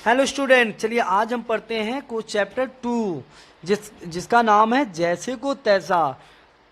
Hello student, चलिए आज हम पढ़ते हैं कोर्स चैप्टर 2 जिसका नाम है जैसे को तैसा।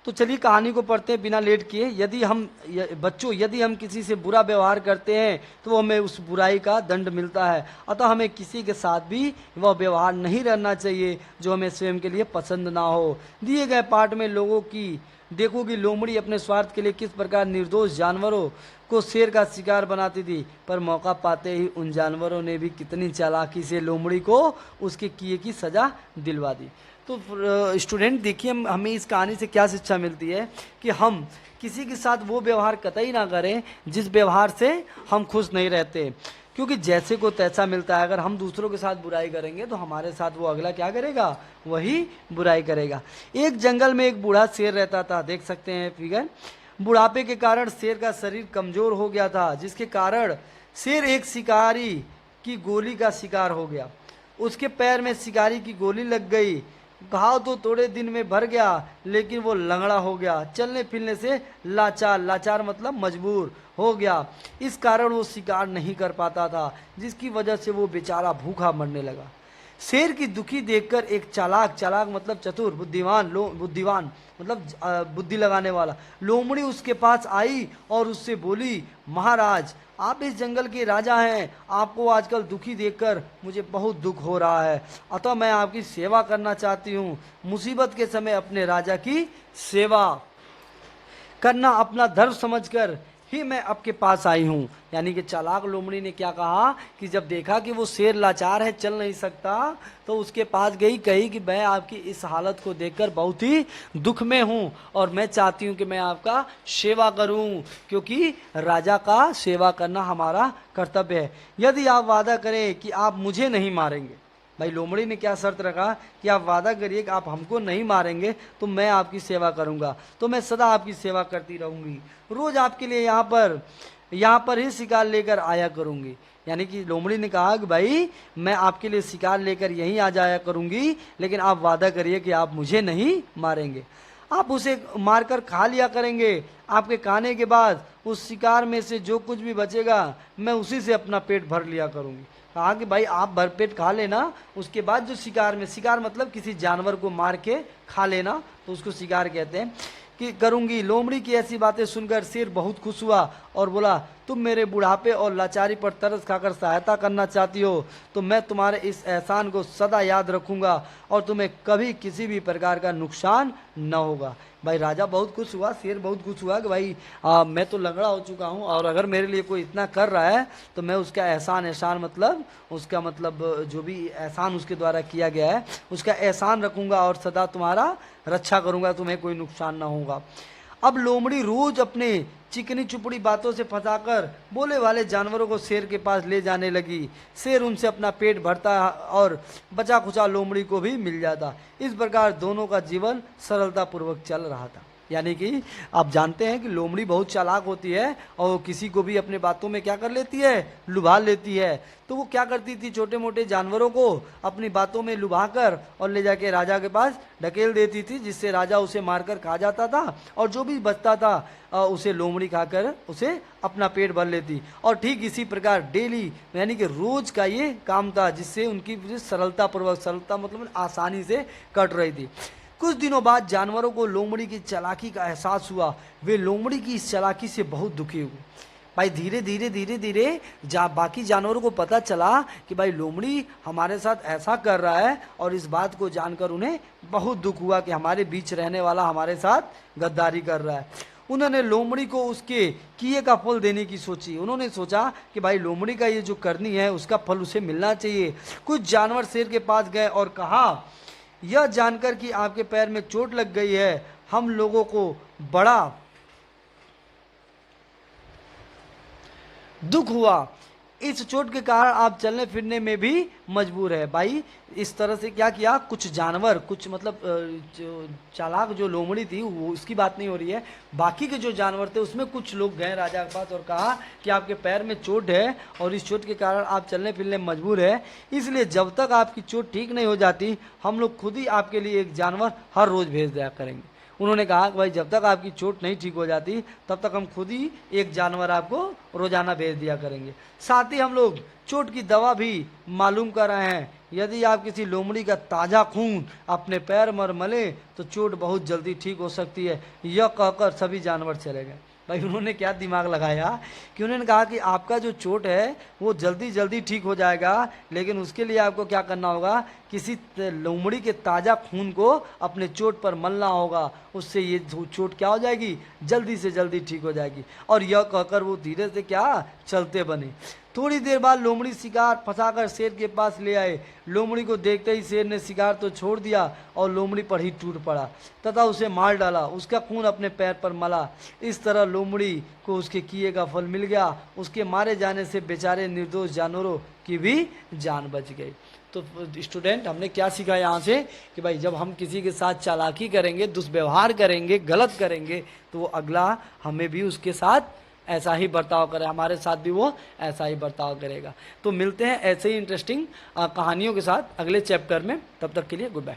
तो चलिए कहानी को पढ़ते हैं बिना लेट किए। यदि हम किसी से बुरा व्यवहार करते हैं तो हमें उस बुराई का दंड मिलता है। अतः हमें किसी के साथ भी वह व्यवहार नहीं रहना चाहिए जो हमें स्वयं के लिए पसंद ना हो। दिए गए पाठ में लोगों की देखो कि लोमड़ी अपने स्वार्थ के लिए किस प्रकार निर्दोष जानवरों को शेर का शिकार बनाती थी, पर मौका पाते ही उन जानवरों ने भी कितनी चालाकी से लोमड़ी को उसके किए की सजा दिलवा दी। तो स्टूडेंट देखिए, हमें इस कहानी से क्या शिक्षा मिलती है कि हम किसी के साथ वो व्यवहार कतई ना करें जिस व्यवहार से हम खुश नहीं रहते, क्योंकि जैसे को तैसा मिलता है। अगर हम दूसरों के साथ बुराई करेंगे तो हमारे साथ वो अगला क्या करेगा, वही बुराई करेगा। एक जंगल में एक बूढ़ा शेर रहता था, देख सकते हैं फिगर। बुढ़ापे के कारण शेर का शरीर कमजोर हो गया था, जिसके कारण शेर एक शिकारी की गोली का शिकार हो गया। उसके पैर में शिकारी की गोली लग गई। घाव तो थोड़े दिन में भर गया, लेकिन वो लंगड़ा हो गया, चलने फिरने से लाचार मतलब मजबूर हो गया। इस कारण वो शिकार नहीं कर पाता था, जिसकी वजह से वो बेचारा भूखा मरने लगा। शेर की दुखी देखकर एक चालाक मतलब चतुर, बुद्धिवान मतलब बुद्धि लगाने वाला लोमड़ी उसके पास आई और उससे बोली, महाराज, आप इस जंगल के राजा हैं। आपको आजकल दुखी देखकर मुझे बहुत दुख हो रहा है, अतः मैं आपकी सेवा करना चाहती हूँ। मुसीबत के समय अपने राजा की सेवा करना अपना धर्म समझकर ही मैं आपके पास आई हूँ। यानी कि चालाक लोमड़ी ने क्या कहा कि जब देखा कि वो शेर लाचार है, चल नहीं सकता, तो उसके पास गई, कही कि मैं आपकी इस हालत को देखकर बहुत ही दुख में हूँ और मैं चाहती हूँ कि मैं आपका सेवा करूँ, क्योंकि राजा का सेवा करना हमारा कर्तव्य है। यदि आप वादा करें कि आप मुझे नहीं मारेंगे, भाई लोमड़ी ने क्या शर्त रखा कि आप वादा करिए कि आप हमको नहीं मारेंगे तो मैं आपकी सेवा करूंगा, तो मैं सदा आपकी सेवा करती रहूंगी, रोज आपके लिए यहाँ पर ही शिकार लेकर आया करूंगी। यानी कि लोमड़ी ने कहा कि भाई मैं आपके लिए शिकार लेकर यहीं आ जाया करूंगी, लेकिन आप वादा करिए कि आप मुझे नहीं मारेंगे, आप उसे मारकर खा लिया करेंगे। आपके खाने के बाद उस शिकार में से जो कुछ भी बचेगा मैं उसी से अपना पेट भर लिया करूंगी। कहा कि भाई आप भरपेट खा लेना, उसके बाद जो शिकार मतलब किसी जानवर को मार के खा लेना, तो उसको शिकार कहते हैं कि करूंगी। लोमड़ी की ऐसी बातें सुनकर शेर बहुत खुश हुआ और बोला, तुम मेरे बुढ़ापे और लाचारी पर तरस खाकर सहायता करना चाहती हो, तो मैं तुम्हारे इस एहसान को सदा याद रखूंगा और तुम्हें कभी किसी भी प्रकार का नुकसान न होगा। भाई राजा बहुत खुश हुआ, शेर बहुत खुश हुआ कि भाई मैं तो लंगड़ा हो चुका हूँ और अगर मेरे लिए कोई इतना कर रहा है तो मैं उसका एहसान मतलब उसका मतलब जो भी एहसान उसके द्वारा किया गया है उसका एहसान रखूंगा और सदा तुम्हारा रक्षा करूंगा, तुम्हें कोई नुकसान ना होगा। अब लोमड़ी रोज अपने चिकनी चुपड़ी बातों से फंसाकर बोले वाले जानवरों को शेर के पास ले जाने लगी। शेर उनसे अपना पेट भरता और बचा खुचा लोमड़ी को भी मिल जाता। इस प्रकार दोनों का जीवन सरलता पूर्वक चल रहा था। यानी कि आप जानते हैं कि लोमड़ी बहुत चालाक होती है और वो किसी को भी अपने बातों में क्या कर लेती है, लुभा लेती है। तो वो क्या करती थी, छोटे मोटे जानवरों को अपनी बातों में लुभाकर और ले जाके राजा के पास ढकेल देती थी, जिससे राजा उसे मारकर खा जाता था और जो भी बचता था उसे लोमड़ी खाकर उसे अपना पेट भर लेती। और ठीक इसी प्रकार डेली यानी कि रोज का ये काम था, जिससे उनकी सरलता मतलब आसानी से कट रही थी। कुछ दिनों बाद जानवरों को लोमड़ी की चालाकी का एहसास हुआ। वे लोमड़ी की इस चालाकी से बहुत दुखी हुए। भाई धीरे धीरे बाकी जानवरों को पता चला कि भाई लोमड़ी हमारे साथ ऐसा कर रहा है, और इस बात को जानकर उन्हें बहुत दुख हुआ कि हमारे बीच रहने वाला हमारे साथ गद्दारी कर रहा है। उन्होंने लोमड़ी को उसके किए का फल देने की सोची। उन्होंने सोचा कि भाई लोमड़ी का ये जो करनी है उसका फल उसे मिलना चाहिए। कुछ जानवर शेर के पास गए और कहा, यह जानकर कि आपके पैर में चोट लग गई है, हम लोगों को बड़ा दुख हुआ। इस चोट के कारण आप चलने फिरने में भी मजबूर है। भाई इस तरह से क्या किया, कुछ जानवर, कुछ मतलब जो चालाक जो लोमड़ी थी वो उसकी बात नहीं हो रही है, बाकी के जो जानवर थे उसमें कुछ लोग गए राजा के पास और कहा कि आपके पैर में चोट है और इस चोट के कारण आप चलने फिरने में मजबूर है, इसलिए जब तक आपकी चोट ठीक नहीं हो जाती हम लोग खुद ही आपके लिए एक जानवर हर रोज भेज दिया करेंगे। उन्होंने कहा कि भाई जब तक आपकी चोट नहीं ठीक हो जाती तब तक हम खुद ही एक जानवर आपको रोजाना भेज दिया करेंगे। साथ ही हम लोग चोट की दवा भी मालूम कर रहे हैं। यदि आप किसी लोमड़ी का ताज़ा खून अपने पैर पर मले तो चोट बहुत जल्दी ठीक हो सकती है। यह कहकर सभी जानवर चले गए। भाई उन्होंने क्या दिमाग लगाया कि उन्होंने कहा कि आपका जो चोट है वो जल्दी जल्दी ठीक हो जाएगा, लेकिन उसके लिए आपको क्या करना होगा, किसी लोमड़ी के ताज़ा खून को अपने चोट पर मलना होगा, उससे ये चोट क्या हो जाएगी, जल्दी से जल्दी ठीक हो जाएगी। और यह कहकर वो धीरे से क्या चलते बने। थोड़ी देर बाद लोमड़ी शिकार फंसाकर शेर के पास ले आए। लोमड़ी को देखते ही शेर ने शिकार तो छोड़ दिया और लोमड़ी पर ही टूट पड़ा तथा उसे मार डाला। उसका खून अपने पैर पर मला। इस तरह लोमड़ी को उसके किए का फल मिल गया। उसके मारे जाने से बेचारे निर्दोष जानवरों की भी जान बच गई। तो स्टूडेंट, हमने क्या सीखा यहाँ से कि भाई जब हम किसी के साथ चालाकी करेंगे, दुष्व्यवहार करेंगे, गलत करेंगे, तो वो अगला हमें भी उसके साथ ऐसा ही बर्ताव करे, हमारे साथ भी वो ऐसा ही बर्ताव करेगा। तो मिलते हैं ऐसे ही इंटरेस्टिंग कहानियों के साथ अगले चैप्टर में। तब तक के लिए गुड बाय।